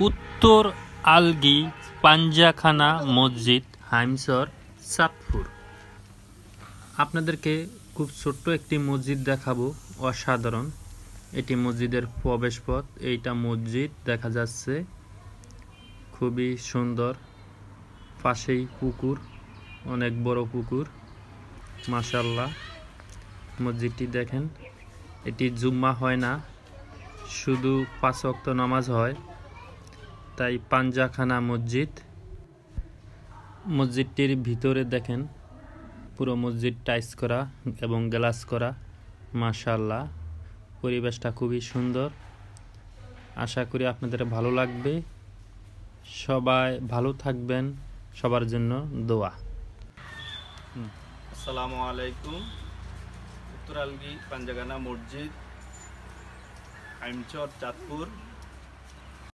উত্তর আলগী পাঞ্জাখানা মসজিদ, হাইমচর, চাঁদপুর। আপনাদেরকে খুব ছোট্ট একটি মসজিদ দেখাবো, অসাধারণ। এটি মসজিদের প্রবেশপথ। এইটা মসজিদ দেখা যাচ্ছে, খুবই সুন্দর। পাশেই পুকুর, অনেক বড় পুকুর, মাশাআল্লাহ। মসজিদটি দেখেন, এটি জুম্মা হয় না, শুধু 5 ওয়াক্ত নামাজ হয়, তাই পাঞ্জাখানা মসজিদ। মসজিদটির ভিতরে দেখেন, পুরো মসজিদ টাইলস করা এবং গ্লাস করা, মাশাআল্লাহ। পরিবেশটা খুবই সুন্দর। আশা করি আপনাদের ভালো লাগবে। সবাই ভালো থাকবেন, সবার জন্য দোয়া। আসসালামু আলাইকুম। উত্তর আলগী পাঞ্জাখানা মসজিদ, হাইমচর, চাঁদপুর।